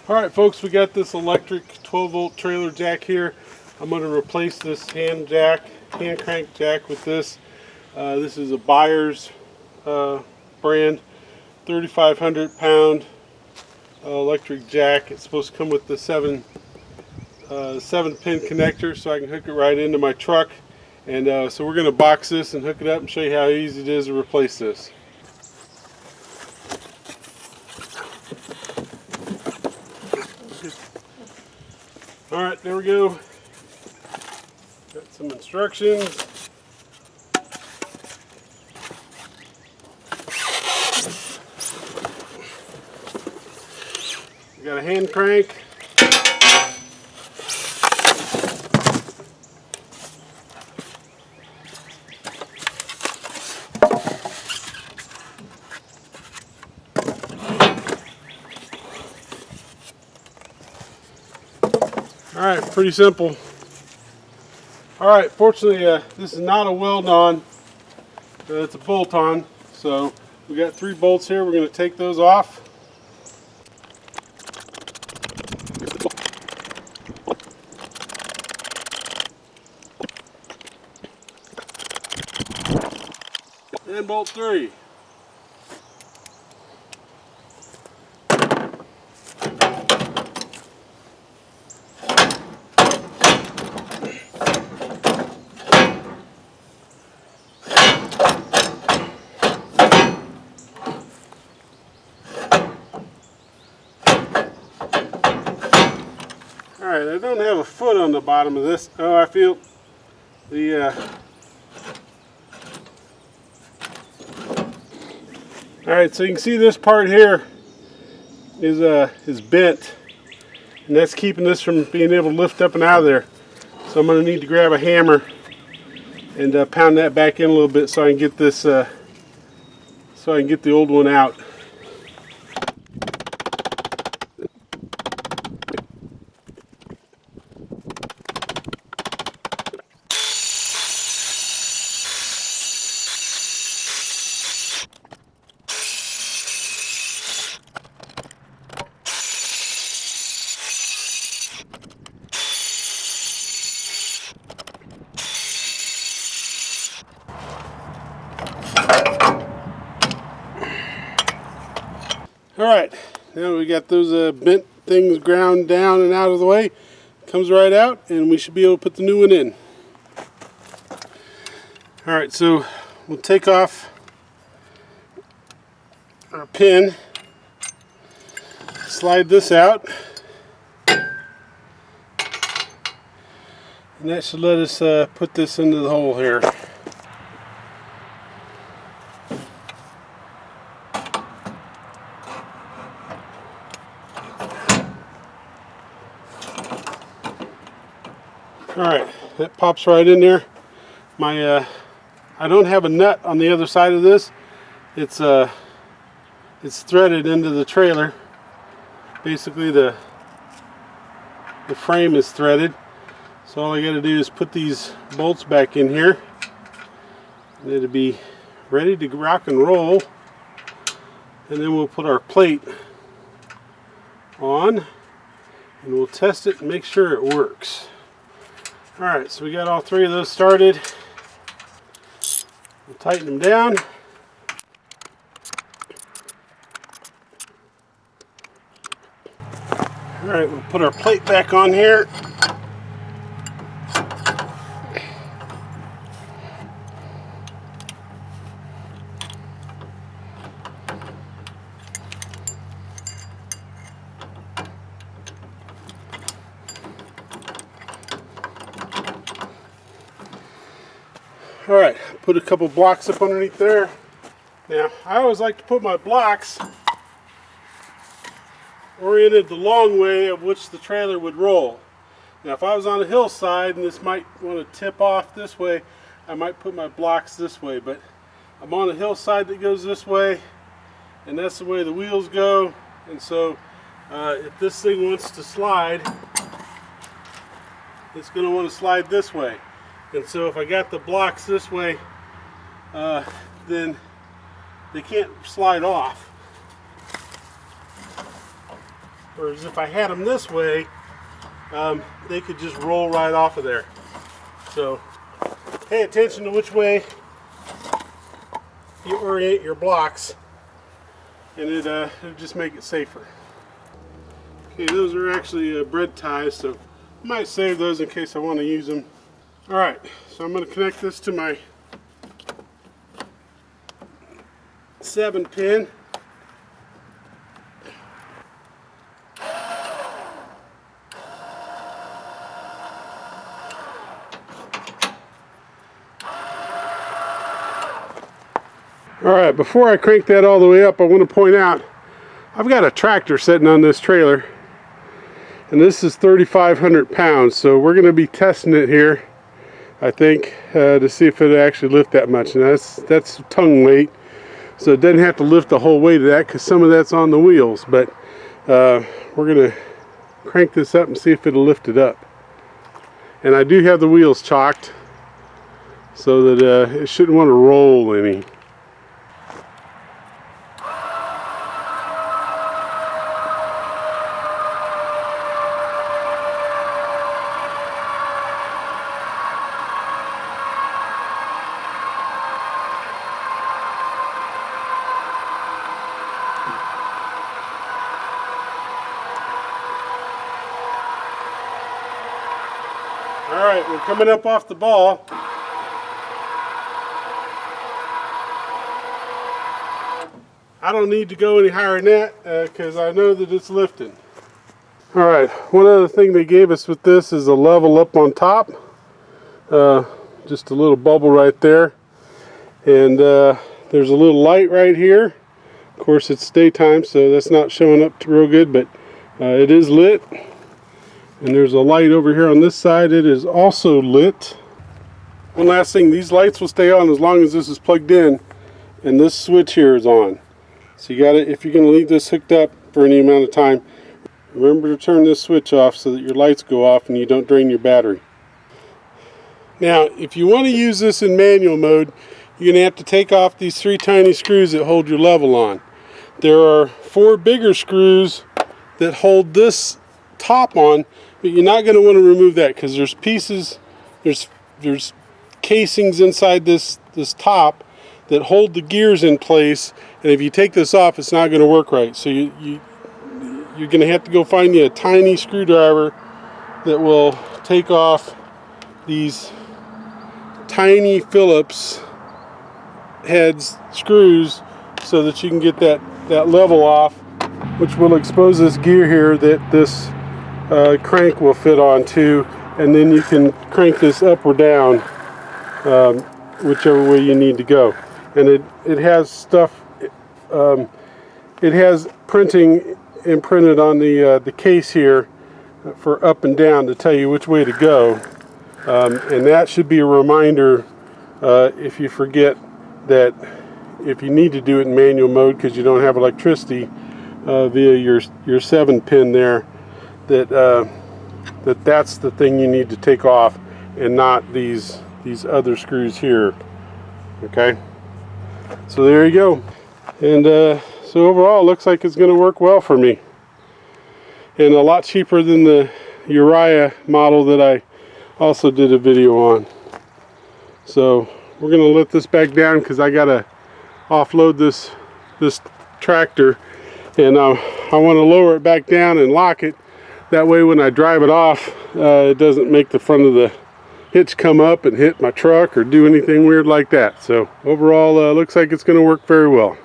Alright folks, we got this electric 12 volt trailer jack here. I'm going to replace this hand crank jack with this. This is a Buyers brand 3,500 pound electric jack. It's supposed to come with the 7 pin connector so I can hook it right into my truck. And so we're going to box this and hook it up and show you how easy it is to replace this. Alright, there we go. Got some instructions. We got a hand crank. Alright, pretty simple. Alright, fortunately this is not a weld-on, it's a bolt-on. So we got 3 bolts here, we're going to take those off. And bolt 3. Alright, I don't have a foot on the bottom of this. Oh, I feel the Alright, so you can see this part here is bent, and that's keeping this from being able to lift up and out of there. So I'm going to need to grab a hammer and pound that back in a little bit so I can get this so I can get the old one out. Alright, now we got those bent things ground down and out of the way. Comes right out and we should be able to put the new one in. Alright, so we'll take off our pin, slide this out, and that should let us put this into the hole here. Alright, that pops right in there. I don't have a nut on the other side of this. It's threaded into the trailer. Basically the frame is threaded. So all I got to do is put these bolts back in here. And it'll be ready to rock and roll. And then we'll put our plate on and we'll test it and make sure it works. Alright, so we got all 3 of those started. We'll tighten them down. Alright, we'll put our plate back on here. Alright, put a couple blocks up underneath there. Now, I always like to put my blocks oriented the long way of which the trailer would roll. Now, if I was on a hillside and this might want to tip off this way, I might put my blocks this way, but I'm on a hillside that goes this way, and that's the way the wheels go, and so if this thing wants to slide, it's going to want to slide this way. And so if I got the blocks this way, then they can't slide off. Whereas if I had them this way, they could just roll right off of there. So pay attention to which way you orient your blocks, and it'll just make it safer. Okay, those are actually bread ties, so I might save those in case I want to use them. Alright, so I'm going to connect this to my 7-pin. Alright, before I crank that all the way up, I want to point out I've got a tractor sitting on this trailer, and this is 3,500 pounds, so we're going to be testing it here, I think, to see if it'll actually lift that much. And that's tongue weight, so it doesn't have to lift the whole weight of that because some of that's on the wheels, but we're going to crank this up and see if it'll lift it up. And I do have the wheels chalked so that it shouldn't want to roll any. Alright, we're coming up off the ball. I don't need to go any higher than that because I know that it's lifting. Alright, one other thing they gave us with this is a level up on top. Just a little bubble right there. And there's a little light right here. Of course it's daytime, so that's not showing up real good, but it is lit. And there's a light over here on this side. It is also lit. One last thing, these lights will stay on as long as this is plugged in and this switch here is on. So you gotta, if you're gonna leave this hooked up for any amount of time, remember to turn this switch off so that your lights go off and you don't drain your battery. Now, if you want to use this in manual mode, you're gonna have to take off these 3 tiny screws that hold your level on. There are 4 bigger screws that hold this top on, but you're not going to want to remove that because there's pieces, there's casings inside this top that hold the gears in place, and if you take this off, it's not going to work right. So you're going to have to go find you a tiny screwdriver that will take off these tiny Phillips heads screws so that you can get that level off, which will expose this gear here that this crank will fit onto, and then you can crank this up or down, whichever way you need to go. And it has stuff, it has printing imprinted on the case here for up and down to tell you which way to go, and that should be a reminder if you forget that if you need to do it in manual mode because you don't have electricity via your 7-pin there, that's the thing you need to take off and not these other screws here. Okay, so there you go. And so overall it looks like it's going to work well for me, and a lot cheaper than the Uriah model that I also did a video on. So we're going to let this back down because I got to offload this tractor, and I want to lower it back down and lock it. That way when I drive it off, it doesn't make the front of the hitch come up and hit my truck or do anything weird like that. So overall, looks like it's going to work very well.